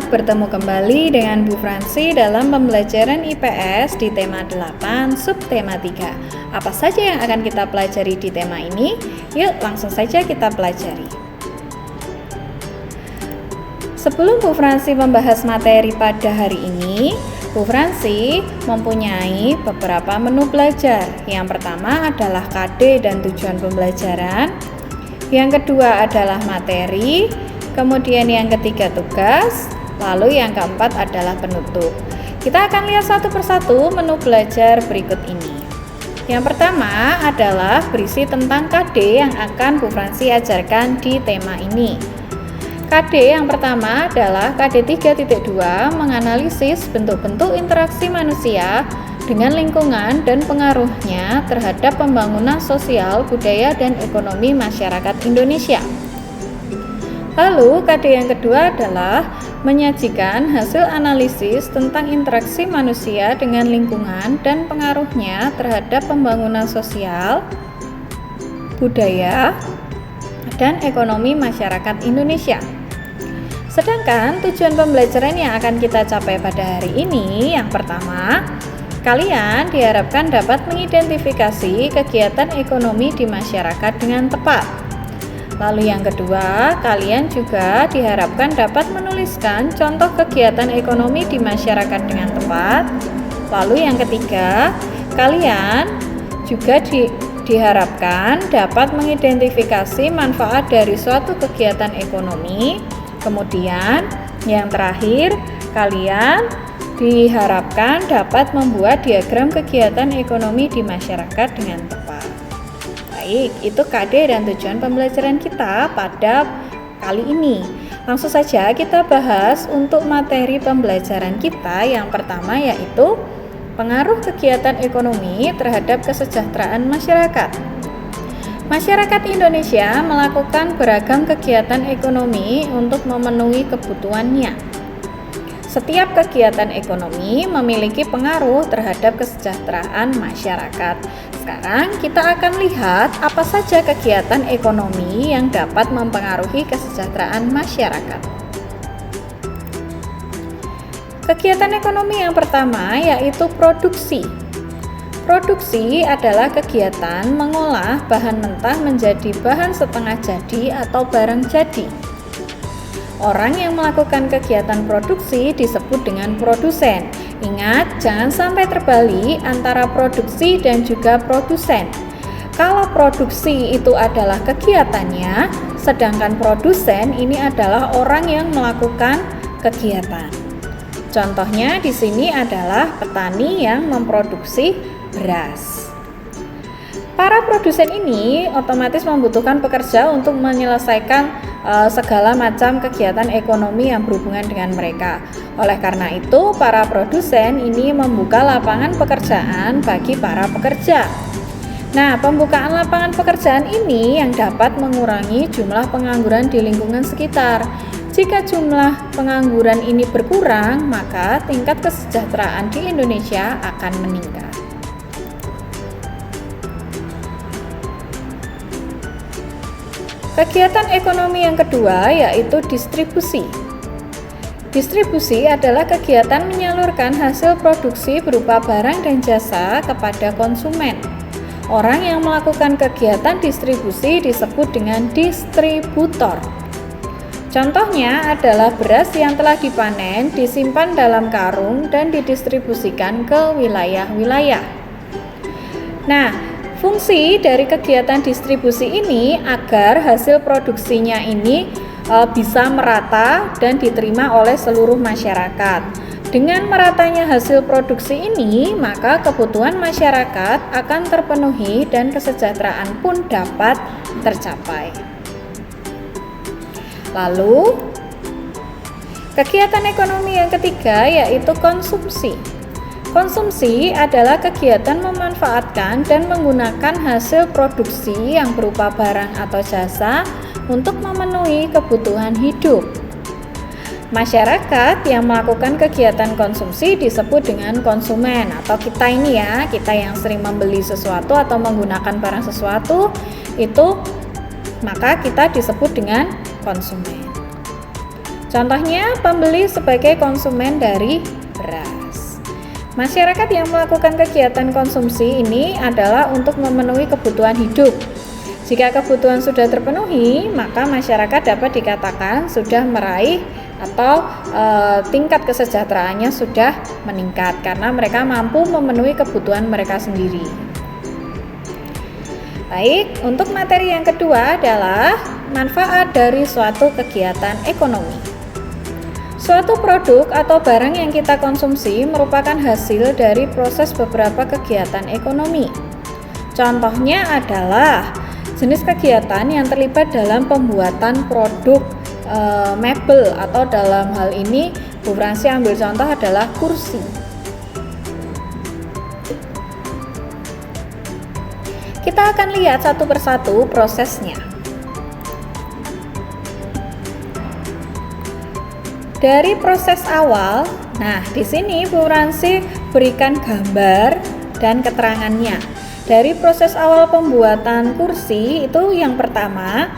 bertemu kembali dengan Bu Fransi dalam pembelajaran IPS di tema 8, subtema 3. Apa saja yang akan kita pelajari di tema ini? Yuk langsung saja kita pelajari. Sebelum Bu Fransi membahas materi pada hari ini, Bu Fransi mempunyai beberapa menu belajar. Yang pertama adalah KD dan tujuan pembelajaran. Yang kedua adalah materi. Kemudian yang ketiga tugas, lalu yang keempat adalah penutup. Kita akan lihat satu persatu menu belajar berikut ini. Yang pertama adalah berisi tentang KD yang akan Bu Fransi ajarkan di tema ini. KD yang pertama adalah KD 3.2, menganalisis bentuk-bentuk interaksi manusia dengan lingkungan dan pengaruhnya terhadap pembangunan sosial, budaya, dan ekonomi masyarakat Indonesia. Lalu, KD yang kedua adalah menyajikan hasil analisis tentang interaksi manusia dengan lingkungan dan pengaruhnya terhadap pembangunan sosial, budaya, dan ekonomi masyarakat Indonesia. Sedangkan tujuan pembelajaran yang akan kita capai pada hari ini, yang pertama, kalian diharapkan dapat mengidentifikasi kegiatan ekonomi di masyarakat dengan tepat. Lalu yang kedua, kalian juga diharapkan dapat menuliskan contoh kegiatan ekonomi di masyarakat dengan tepat. Lalu yang ketiga, kalian juga diharapkan dapat mengidentifikasi manfaat dari suatu kegiatan ekonomi. Kemudian yang terakhir, kalian diharapkan dapat membuat diagram kegiatan ekonomi di masyarakat dengan tepat. Baik, itu KD dan tujuan pembelajaran kita pada kali ini. Langsung saja kita bahas untuk materi pembelajaran kita. Yang pertama yaitu pengaruh kegiatan ekonomi terhadap kesejahteraan masyarakat. Masyarakat Indonesia melakukan beragam kegiatan ekonomi untuk memenuhi kebutuhannya. Setiap kegiatan ekonomi memiliki pengaruh terhadap kesejahteraan masyarakat. Sekarang kita akan lihat apa saja kegiatan ekonomi yang dapat mempengaruhi kesejahteraan masyarakat. Kegiatan ekonomi yang pertama yaitu produksi. Produksi adalah kegiatan mengolah bahan mentah menjadi bahan setengah jadi atau barang jadi. Orang yang melakukan kegiatan produksi disebut dengan produsen. Ingat, jangan sampai terbalik antara produksi dan juga produsen. Kalau produksi itu adalah kegiatannya, sedangkan produsen ini adalah orang yang melakukan kegiatan. Contohnya di sini adalah petani yang memproduksi beras. Para produsen ini otomatis membutuhkan pekerja untuk menyelesaikan segala macam kegiatan ekonomi yang berhubungan dengan mereka. Oleh karena itu, para produsen ini membuka lapangan pekerjaan bagi para pekerja. Nah, pembukaan lapangan pekerjaan ini yang dapat mengurangi jumlah pengangguran di lingkungan sekitar. Jika jumlah pengangguran ini berkurang, maka tingkat kesejahteraan di Indonesia akan meningkat. Kegiatan ekonomi yang kedua yaitu distribusi. Distribusi adalah kegiatan menyalurkan hasil produksi berupa barang dan jasa kepada konsumen. Orang yang melakukan kegiatan distribusi disebut dengan distributor. Contohnya adalah beras yang telah dipanen, disimpan dalam karung dan didistribusikan ke wilayah-wilayah. Nah, fungsi dari kegiatan distribusi ini agar hasil produksinya ini bisa merata dan diterima oleh seluruh masyarakat. Dengan meratanya hasil produksi ini, maka kebutuhan masyarakat akan terpenuhi dan kesejahteraan pun dapat tercapai. Lalu, kegiatan ekonomi yang ketiga yaitu konsumsi. Konsumsi adalah kegiatan memanfaatkan dan menggunakan hasil produksi yang berupa barang atau jasa untuk memenuhi kebutuhan hidup. Masyarakat yang melakukan kegiatan konsumsi disebut dengan konsumen atau kita ini ya, kita yang sering membeli sesuatu atau menggunakan barang sesuatu itu maka kita disebut dengan konsumen. Contohnya, pembeli sebagai konsumen dari beras. Masyarakat yang melakukan kegiatan konsumsi ini adalah untuk memenuhi kebutuhan hidup. Jika kebutuhan sudah terpenuhi, maka masyarakat dapat dikatakan sudah meraih atau tingkat kesejahteraannya sudah meningkat karena mereka mampu memenuhi kebutuhan mereka sendiri. Baik, untuk materi yang kedua adalah manfaat dari suatu kegiatan ekonomi. Suatu produk atau barang yang kita konsumsi merupakan hasil dari proses beberapa kegiatan ekonomi. Contohnya adalah jenis kegiatan yang terlibat dalam pembuatan produk mebel, atau dalam hal ini Bu Fransi ambil contoh adalah kursi. Kita akan lihat satu persatu prosesnya. Dari proses awal, nah di sini Bu Fransi berikan gambar dan keterangannya. Dari proses awal pembuatan kursi itu yang pertama,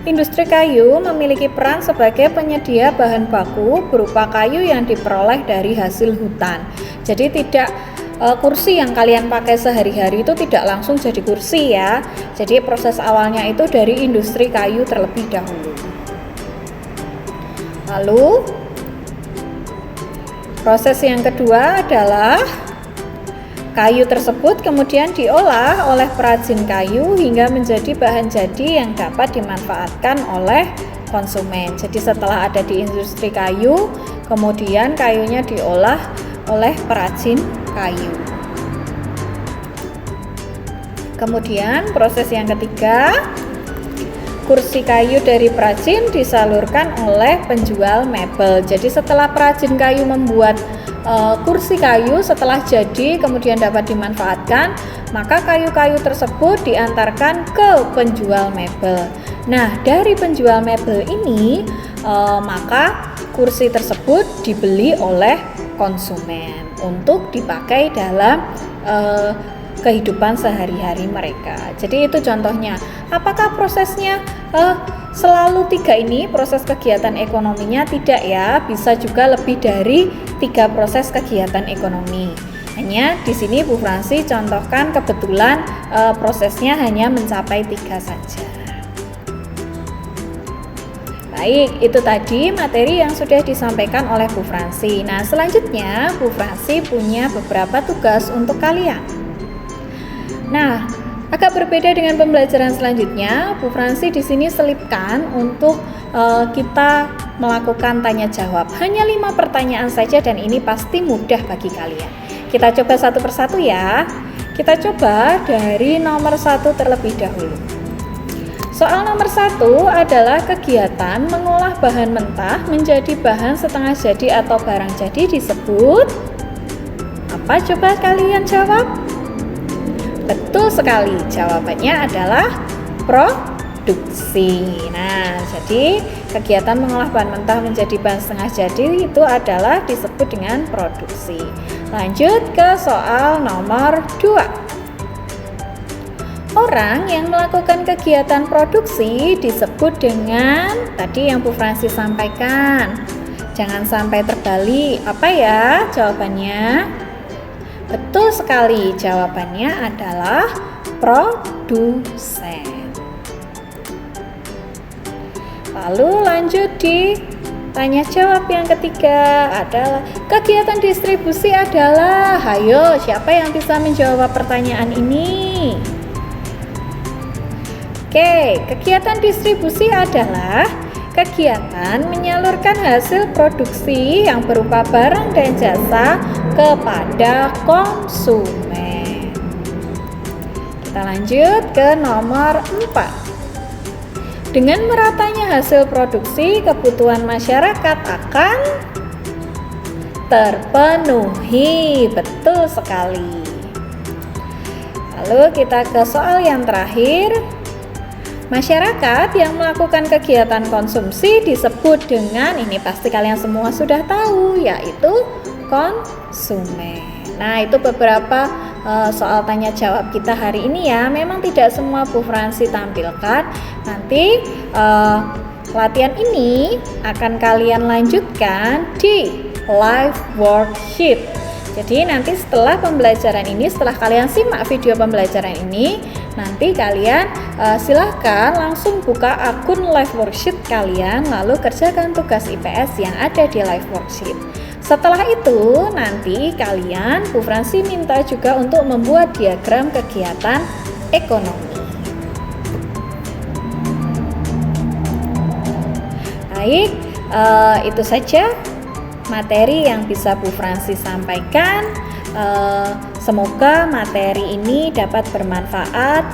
industri kayu memiliki peran sebagai penyedia bahan baku berupa kayu yang diperoleh dari hasil hutan. Jadi tidak kursi yang kalian pakai sehari-hari itu tidak langsung jadi kursi ya. Jadi proses awalnya itu dari industri kayu terlebih dahulu. Lalu proses yang kedua adalah kayu tersebut kemudian diolah oleh perajin kayu hingga menjadi bahan jadi yang dapat dimanfaatkan oleh konsumen. Jadi setelah ada di industri kayu, kemudian kayunya diolah oleh perajin kayu. Kemudian proses yang ketiga, kursi kayu dari perajin disalurkan oleh penjual mebel. Jadi setelah perajin kayu membuat kursi kayu, setelah jadi kemudian dapat dimanfaatkan, maka kayu-kayu tersebut diantarkan ke penjual mebel. Nah, dari penjual mebel ini maka kursi tersebut dibeli oleh konsumen untuk dipakai dalam kehidupan sehari-hari mereka. Jadi itu contohnya. Apakah prosesnya selalu 3 ini proses kegiatan ekonominya? Tidak ya, bisa juga lebih dari 3 proses kegiatan ekonomi. Hanya di sini Bu Fransi contohkan kebetulan prosesnya hanya mencapai 3 saja. Baik, itu tadi materi yang sudah disampaikan oleh Bu Fransi. Nah, selanjutnya Bu Fransi punya beberapa tugas untuk kalian. Nah, agak berbeda dengan pembelajaran selanjutnya. Bu Fransi di sini selipkan untuk kita melakukan tanya jawab. Hanya 5 pertanyaan saja dan ini pasti mudah bagi kalian. Kita coba satu persatu ya. Kita coba dari nomor 1 terlebih dahulu. Soal nomor 1 adalah kegiatan mengolah bahan mentah menjadi bahan setengah jadi atau barang jadi disebut apa? Coba kalian jawab. Betul sekali, jawabannya adalah produksi. Nah, jadi kegiatan mengolah bahan mentah menjadi bahan setengah jadi itu adalah disebut dengan produksi. Lanjut ke soal nomor 2. Orang yang melakukan kegiatan produksi disebut dengan tadi yang Bu Fransi sampaikan. Jangan sampai terbalik. Apa ya jawabannya? Betul sekali, jawabannya adalah produsen. Lalu lanjut di tanya jawab yang ketiga adalah kegiatan distribusi adalah. Hayo, siapa yang bisa menjawab pertanyaan ini? Oke, kegiatan distribusi adalah kegiatan menyalurkan hasil produksi yang berupa barang dan jasa kepada konsumen. Kita lanjut ke nomor 4. Dengan meratanya hasil produksi, kebutuhan masyarakat akan terpenuhi. Betul sekali. Lalu kita ke soal yang terakhir. Masyarakat yang melakukan kegiatan konsumsi disebut dengan, ini pasti kalian semua sudah tahu, yaitu konsumen. Nah, itu beberapa soal tanya jawab kita hari ini ya. Memang tidak semua Bu Fransi tampilkan. Nanti Latihan ini akan kalian lanjutkan di live worksheet. Jadi nanti setelah pembelajaran ini, setelah kalian simak video pembelajaran ini, nanti kalian silahkan langsung buka akun live worksheet kalian, lalu kerjakan tugas IPS yang ada di live worksheet. Setelah itu nanti kalian Bu Fransi minta juga untuk membuat diagram kegiatan ekonomi. Baik, itu saja materi yang bisa Bu Fransi sampaikan. Semoga materi ini dapat bermanfaat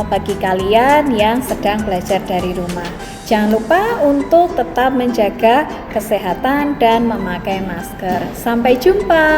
bagi kalian yang sedang belajar dari rumah. Jangan lupa untuk tetap menjaga kesehatan dan memakai masker. Sampai jumpa.